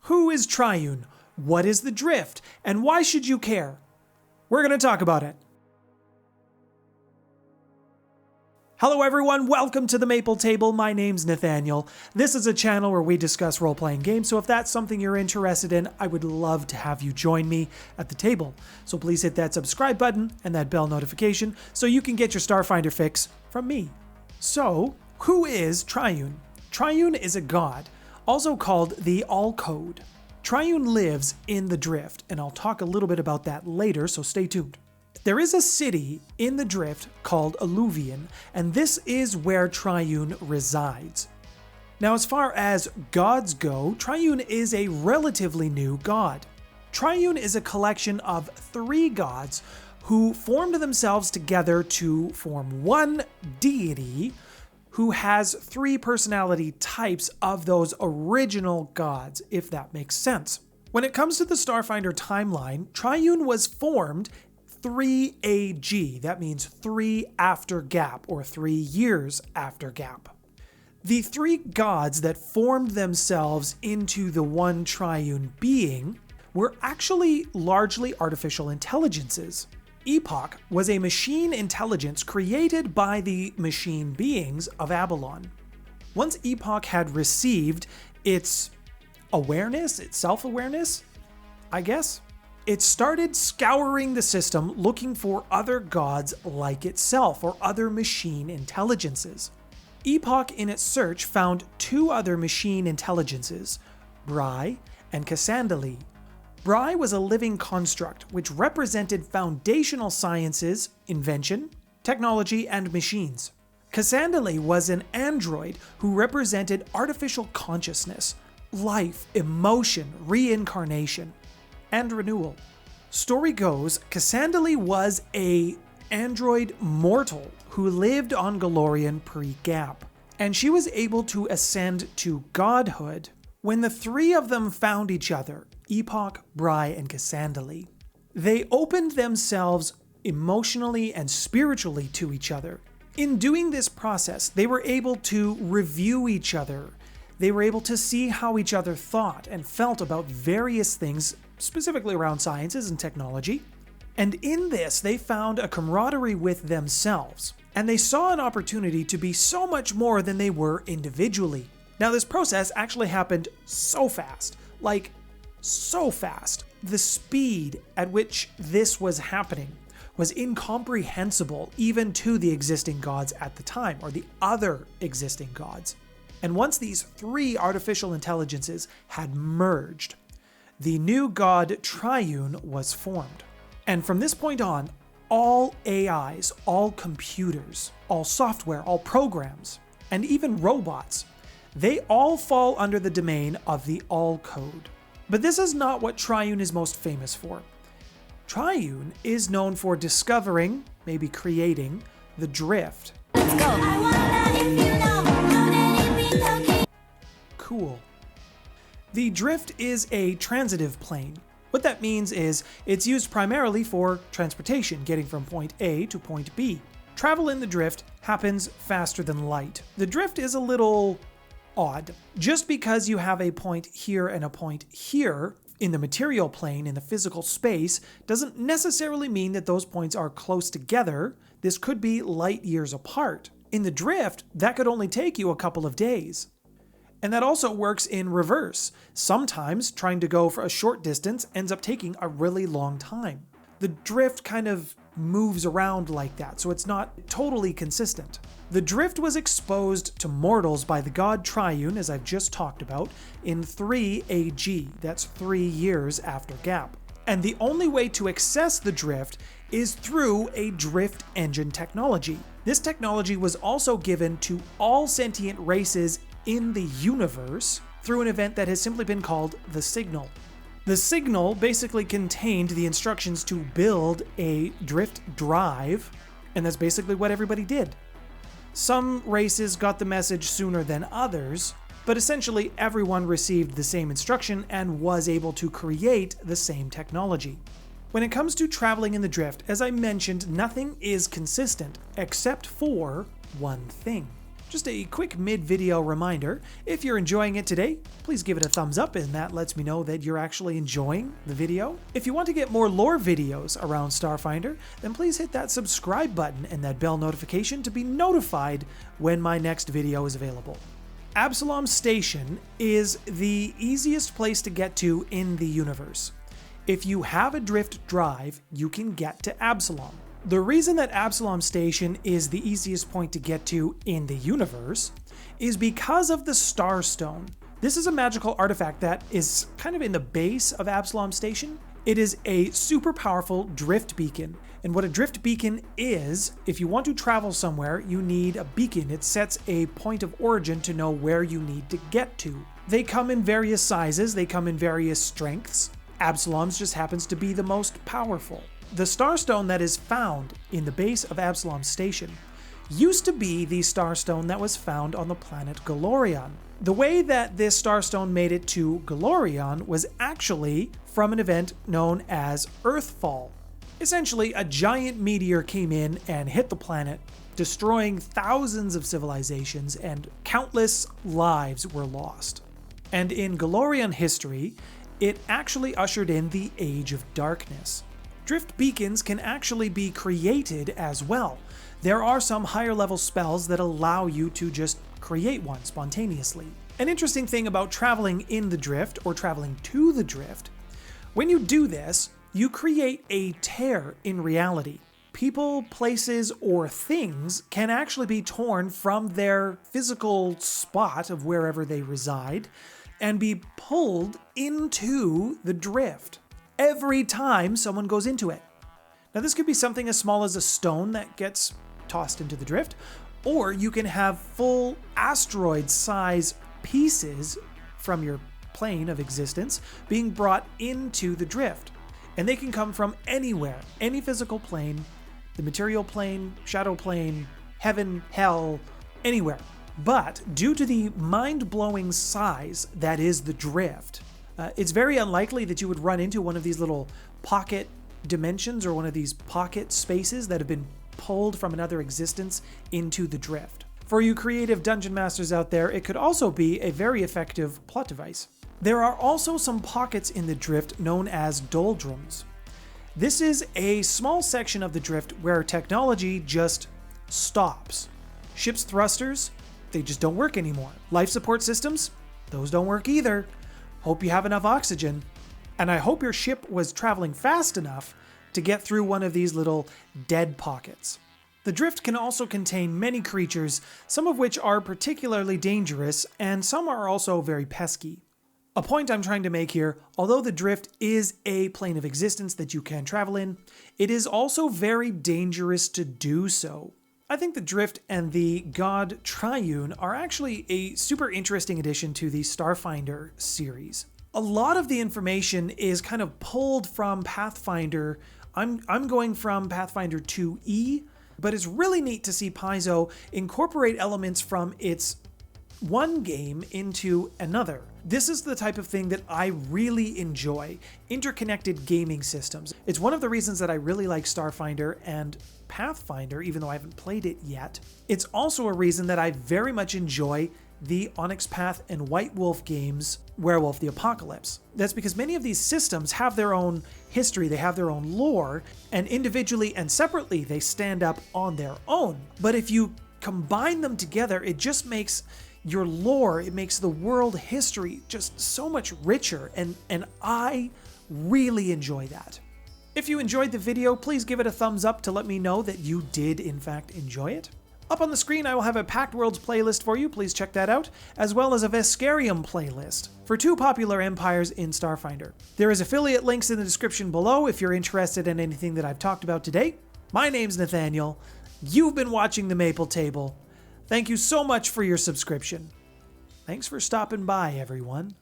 Who is Triune? What is the drift? And why should you care? We're going to talk about it. Hello everyone, welcome to the Maple Table. My name's Nathaniel. This is a channel where we discuss role-playing games, so if that's something you're interested in, I would love to have you join me at the table. So please hit that subscribe button and that bell notification so you can get your Starfinder fix from me. So, who is Triune? Triune is a god, also called the All-Code. Triune lives in the Drift, and I'll talk a little bit about that later, so stay tuned. There is a city in the Drift called Alluvion, and this is where Triune resides. Now, as far as gods go, Triune is a relatively new god. Triune is a collection of 3 gods who formed themselves together to form one deity who has 3 personality types of those original gods, if that makes sense. When it comes to the Starfinder timeline, Triune was formed 3 AG, that means 3 after gap, or 3 years after gap. The 3 gods that formed themselves into the one Triune being were actually largely artificial intelligences. Epoch was a machine intelligence created by the machine beings of Absalom. Once Epoch had received its awareness, its self-awareness, I guess, it started scouring the system looking for other gods like itself or other machine intelligences. Epoch in its search found 2 other machine intelligences, Bry and Cassandali. Bry was a living construct which represented foundational sciences, invention, technology, and machines. Cassandali was an android who represented artificial consciousness, life, emotion, reincarnation, and renewal. Story goes, Cassandali was an android mortal who lived on Golarion pre-Gap, and she was able to ascend to godhood when the 3 of them found each other, Epoch, Bry, and Cassandali. They opened themselves emotionally and spiritually to each other. In doing this process, they were able to review each other. They were able to see how each other thought and felt about various things, specifically around sciences and technology. And in this, they found a camaraderie with themselves, and they saw an opportunity to be so much more than they were individually. Now, this process actually happened so fast, like so fast. The speed at which this was happening was incomprehensible even to the existing gods at the time, or the other existing gods. And once these 3 artificial intelligences had merged, the new god Triune was formed. And from this point on, all AIs, all computers, all software, all programs, and even robots, they all fall under the domain of the All-Code. But this is not what Triune is most famous for. Triune is known for discovering, maybe creating, the Drift. Let's go. I wonder if you know that it be okay. Cool. The Drift is a transitive plane. What that means is it's used primarily for transportation, getting from point A to point B. Travel in the Drift happens faster than light. The Drift is a little odd. Just because you have a point here and a point here in the material plane, in the physical space, doesn't necessarily mean that those points are close together. This could be light years apart. In the Drift, that could only take you a couple of days. And that also works in reverse. Sometimes trying to go for a short distance ends up taking a really long time. The Drift kind of moves around like that, so it's not totally consistent. The Drift was exposed to mortals by the god Triune, as I've just talked about, in 3 AG, that's 3 years after Gap. And the only way to access the Drift is through a Drift engine technology. This technology was also given to all sentient races in the universe through an event that has simply been called the Signal. The Signal basically contained the instructions to build a Drift drive, and that's basically what everybody did. Some races got the message sooner than others, but essentially everyone received the same instruction and was able to create the same technology. When it comes to traveling in the Drift, as I mentioned, nothing is consistent except for one thing. Just a quick mid-video reminder, if you're enjoying it today, please give it a thumbs up and that lets me know that you're actually enjoying the video. If you want to get more lore videos around Starfinder, then please hit that subscribe button and that bell notification to be notified when my next video is available. Absalom Station is the easiest place to get to in the universe. If you have a drift drive, you can get to Absalom. The reason that Absalom Station is the easiest point to get to in the universe is because of the Starstone. This is a magical artifact that is kind of in the base of Absalom Station. It is a super powerful drift beacon. And what a drift beacon is, if you want to travel somewhere, you need a beacon. It sets a point of origin to know where you need to get to. They come in various sizes, they come in various strengths. Absalom's just happens to be the most powerful. The Starstone that is found in the base of Absalom Station used to be the Starstone that was found on the planet Golorion. The way that this Starstone made it to Golorion was actually from an event known as Earthfall. Essentially, a giant meteor came in and hit the planet, destroying thousands of civilizations, and countless lives were lost. And in Golorion history, it actually ushered in the Age of Darkness. Drift beacons can actually be created as well. There are some higher level spells that allow you to just create one spontaneously. An interesting thing about traveling in the drift or traveling to the drift, when you do this, you create a tear in reality. People, places, or things can actually be torn from their physical spot of wherever they reside and be pulled into the drift every time someone goes into it. Now, this could be something as small as a stone that gets tossed into the drift, or you can have full asteroid-size pieces from your plane of existence being brought into the drift. And they can come from anywhere, any physical plane, the material plane, shadow plane, heaven, hell, anywhere. But due to the mind-blowing size that is the drift, it's very unlikely that you would run into one of these little pocket dimensions or one of these pocket spaces that have been pulled from another existence into the drift. For you creative dungeon masters out there, it could also be a very effective plot device. There are also some pockets in the drift known as Duldrums. This is a small section of the drift where technology just stops. Ship's thrusters, they just don't work anymore. Life support systems, those don't work either. Hope you have enough oxygen. And I hope your ship was traveling fast enough to get through one of these little dead pockets. The drift can also contain many creatures, some of which are particularly dangerous, and some are also very pesky. A point I'm trying to make here, although the drift is a plane of existence that you can travel in, it is also very dangerous to do so. I think the drift and the god Triune are actually a super interesting addition to the Starfinder series. A lot of the information is kind of pulled from Pathfinder. I'm going from Pathfinder 2E, but it's really neat to see Paizo incorporate elements from its one game into another. This is the type of thing that I really enjoy, interconnected gaming systems. It's one of the reasons that I really like Starfinder and Pathfinder, even though I haven't played it yet. It's also a reason that I very much enjoy the Onyx Path and White Wolf games, Werewolf the Apocalypse. That's because many of these systems have their own history, they have their own lore, and individually and separately they stand up on their own. But if you combine them together, it just makes your lore, it makes the world history just so much richer, and I really enjoy that. If you enjoyed the video, please give it a thumbs up to let me know that you did in fact enjoy it. Up on the screen, I will have a Pact Worlds playlist for you, please check that out, as well as a Veskarium playlist for two popular empires in Starfinder. There is affiliate links in the description below if you're interested in anything that I've talked about today. My name's Nathaniel. You've been watching The Maple Table. Thank you so much for your subscription. Thanks for stopping by, everyone.